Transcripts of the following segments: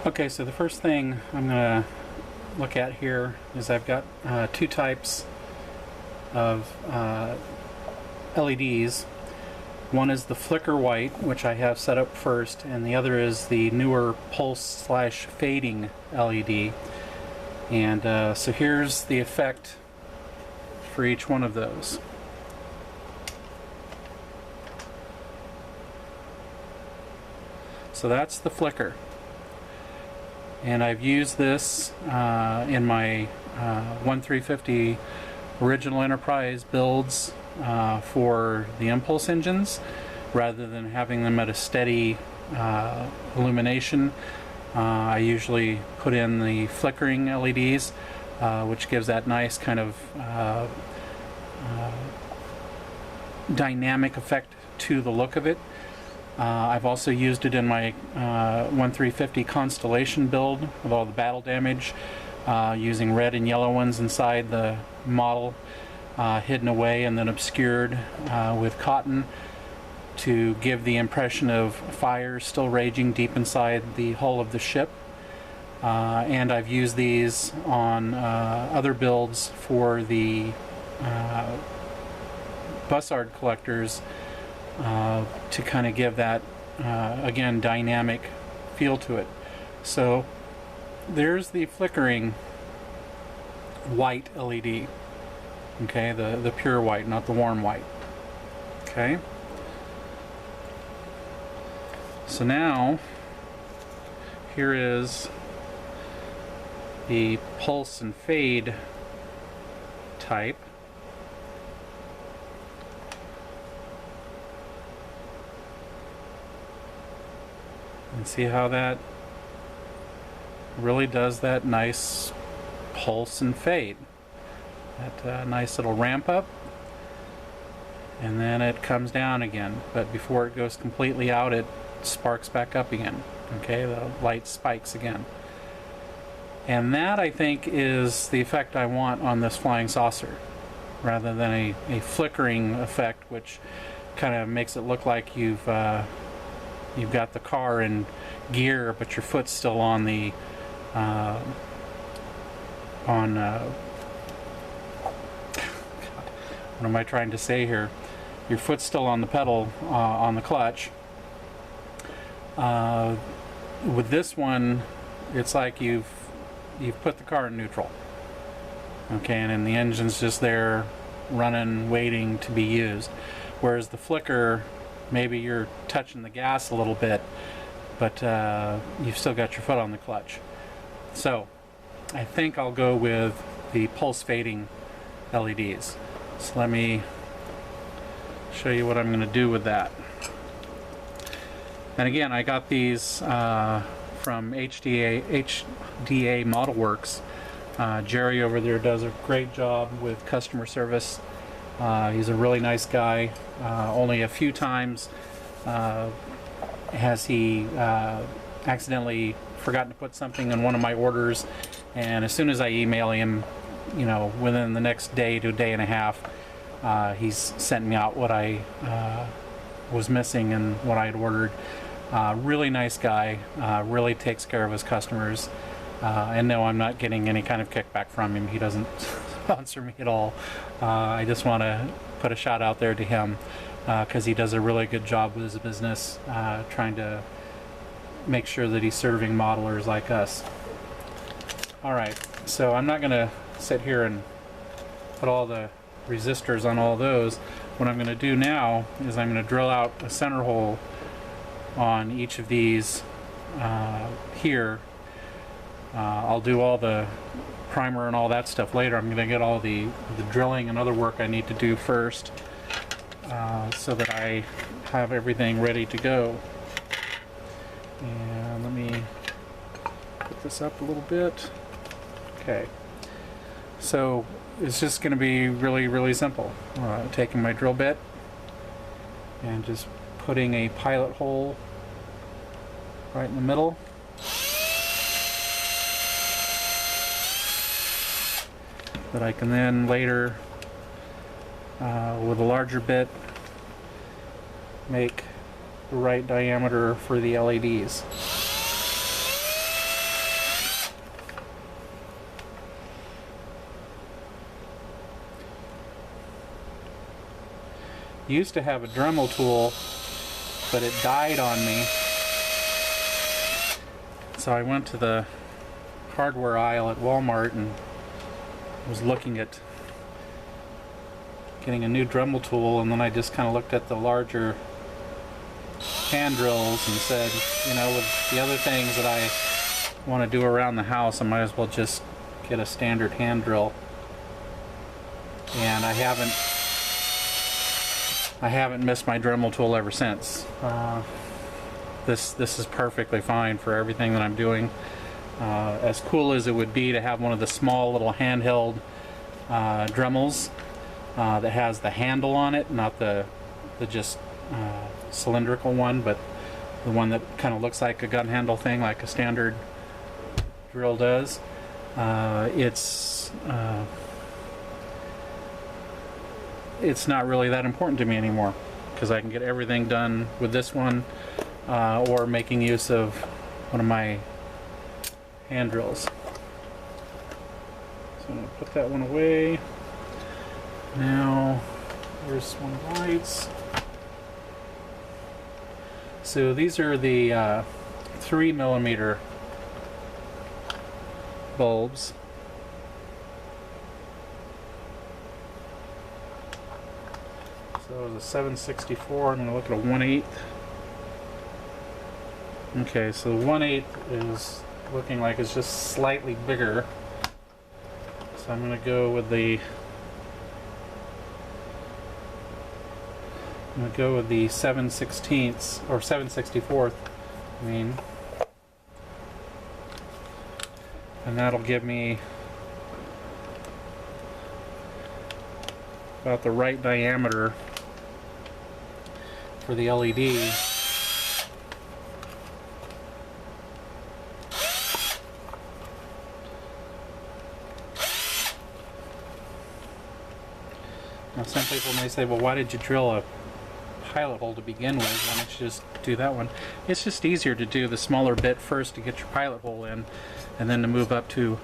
Okay, so the first thing I'm going to look at here is I've got two types of LEDs. One is the flicker white, which I have set up first, and the other is the newer pulse/fading LED. And so here's the effect for each one of those. So that's the flicker. And I've used this in my 1350 original Enterprise builds for the impulse engines, rather than having them at a steady illumination. I usually put in the flickering LEDs, which gives that nice kind of dynamic effect to the look of it. I've also used it in my 1350 Constellation build with all the battle damage, using red and yellow ones inside the model, hidden away and then obscured with cotton to give the impression of fire still raging deep inside the hull of the ship. And I've used these on other builds for the Bussard collectors, to kind of give that again dynamic feel to it. So there's the flickering white LED, okay, the pure white, not the warm white. Okay, so now here is the pulse and fade type. And see how that really does that nice pulse and fade. That nice little ramp up, and then it comes down again. But before it goes completely out, it sparks back up again. Okay, the light spikes again. And that, I think, is the effect I want on this flying saucer, rather than a flickering effect, which kind of makes it look like you've got the car in gear, but your foot's still on the what am I trying to say here? Your foot's still on the pedal, on the clutch. With this one, it's like you've put the car in neutral. Okay, and then the engine's just there, running, waiting to be used. Whereas the flicker, maybe you're touching the gas a little bit, but you've still got your foot on the clutch. So I think I'll go with the pulse fading LEDs. So let me show you what I'm going to do with that. And again, I got these from HDA Model Works. Jerry over there does a great job with customer service. He's a really nice guy. Only a few times has he accidentally forgotten to put something in one of my orders, and as soon as I email him, you know, within the next day to a day and a half, he's sent me out what I was missing and what I had ordered. Really nice guy, really takes care of his customers, and no, I'm not getting any kind of kickback from him. He doesn't sponsor me at all. I just want to put a shout out there to him, because he does a really good job with his business, trying to make sure that he's serving modelers like us. Alright, so I'm not going to sit here and put all the resistors on all those. What I'm going to do now is I'm going to drill out a center hole on each of these here. I'll do all the primer and all that stuff later. I'm going to get all the drilling and other work I need to do first, so that I have everything ready to go. And let me put this up a little bit. Okay, so it's just going to be really simple. Taking my drill bit and just putting a pilot hole right in the middle. That I can then later, with a larger bit, make the right diameter for the LEDs. Used to have a Dremel tool, but it died on me. So I went to the hardware aisle at Walmart and was looking at getting a new Dremel tool, and then I just kind of looked at the larger hand drills and said, you know, with the other things that I want to do around the house, I might as well just get a standard hand drill. And I haven't missed my Dremel tool ever since. This is perfectly fine for everything that I'm doing. As cool as it would be to have one of the small little handheld Dremels that has the handle on it, not the just cylindrical one, but the one that kind of looks like a gun handle thing, like a standard drill does. It's not really that important to me anymore, because I can get everything done with this one, or making use of one of my hand drills. So I'm going to put that one away. Now, here's one of the lights. So these are the 3mm bulbs. So it's a 764. I'm going to look at a 1/8. Okay, so the 1/8 is looking like it's just slightly bigger. So I'm going to go with the 7/16 or 7/64. I mean, and that'll give me about the right diameter for the LED. Now some people may say, well, why did you drill a pilot hole to begin with? Why don't you just do that one? It's just easier to do the smaller bit first to get your pilot hole in, and then to move up to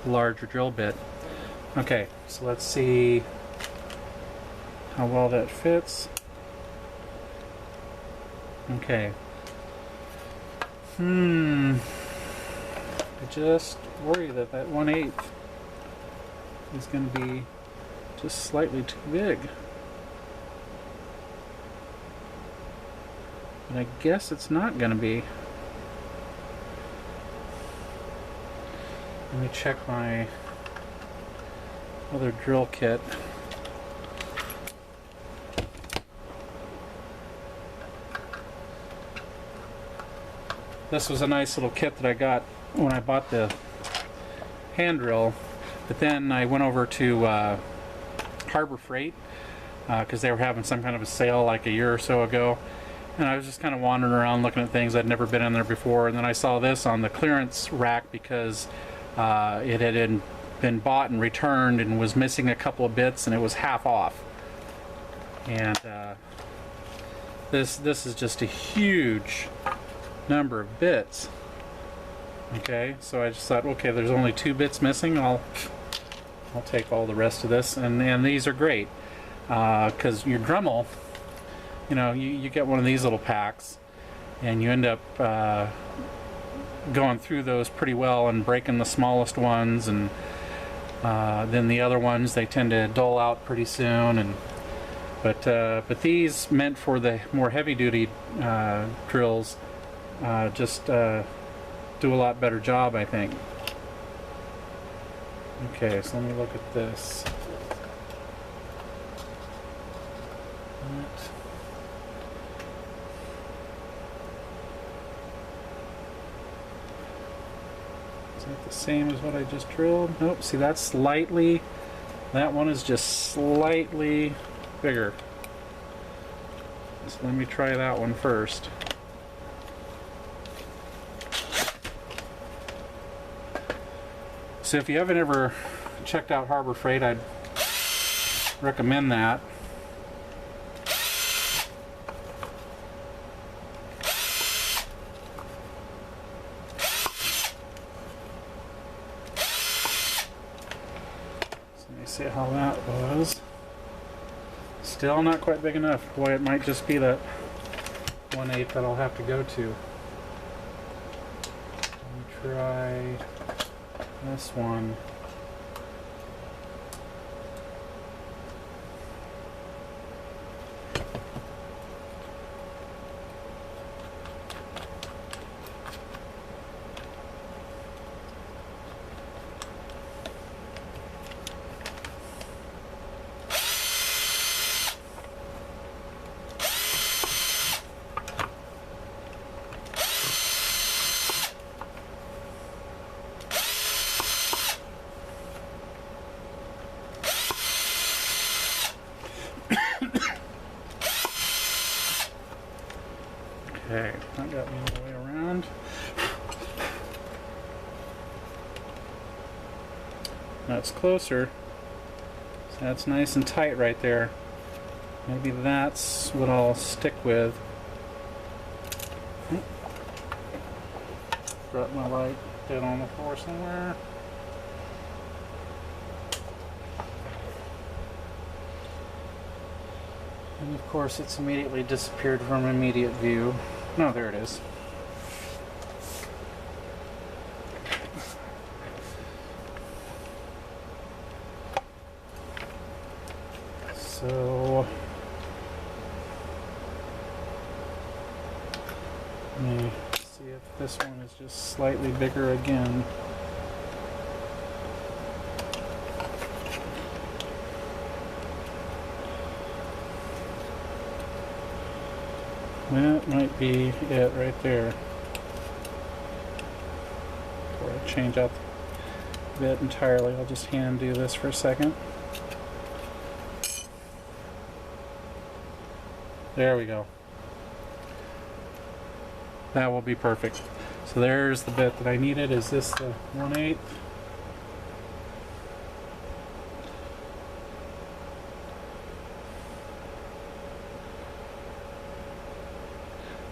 a larger drill bit. Okay, so let's see how well that fits. Okay. I just worry that 1/8 is going to be just slightly too big. And I guess it's not going to be. Let me check my other drill kit. This was a nice little kit that I got when I bought the hand drill, but then I went over to Harbor Freight because they were having some kind of a sale like a year or so ago, and I was just kind of wandering around looking at things. I'd never been in there before, and then I saw this on the clearance rack because it had been bought and returned and was missing a couple of bits, and it was half off. And this is just a huge number of bits. Okay, so I just thought, okay, there's only 2 bits missing. I'll take all the rest of this, and these are great because your Dremel, you know, you get one of these little packs, and you end up going through those pretty well and breaking the smallest ones, and then the other ones, they tend to dull out pretty soon. But these, meant for the more heavy-duty drills, just do a lot better job, I think. Okay, so let me look at this. Is that the same as what I just drilled? Nope, see, that's slightly, that one is just slightly bigger. So let me try that one first. So if you haven't ever checked out Harbor Freight, I'd recommend that. So let me see how that was. Just Still not quite big enough. Boy, it might just be that 1/8 that I'll have to go to. Let me try this one. Okay, that got me all the way around. That's closer. So that's nice and tight right there. Maybe that's what I'll stick with. Drop my light dead on the floor somewhere. And of course it's immediately disappeared from immediate view. No, there it is. So let me see if this one is just slightly bigger again. That might be it right there. Before I change out the bit entirely, I'll just hand do this for a second. There we go. That will be perfect. So there's the bit that I needed. Is this the 1/8?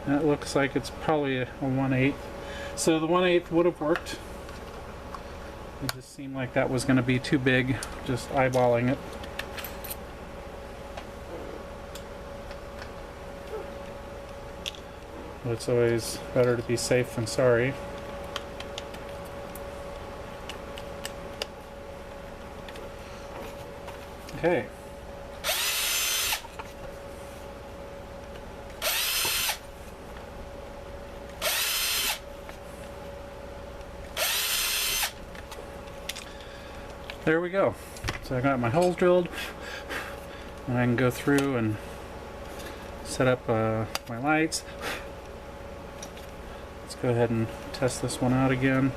That looks like it's probably a 1/8. So the 1/8 would have worked. It just seemed like that was going to be too big, just eyeballing it. But it's always better to be safe than sorry. Okay. There we go. So I got my holes drilled, and I can go through and set up my lights. Let's go ahead and test this one out again.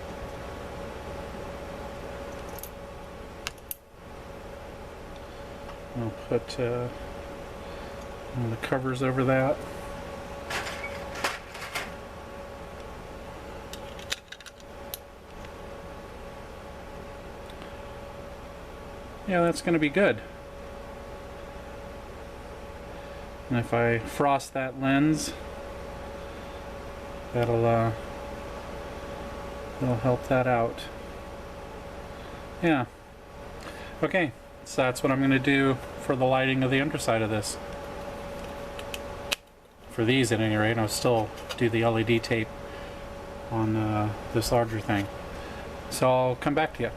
I'll put one of the covers over that. Yeah, that's going to be good. And if I frost that lens, that'll help that out. Yeah. Okay, so that's what I'm going to do for the lighting of the underside of this. For these at any rate, I'll still do the LED tape on this larger thing. So I'll come back to you.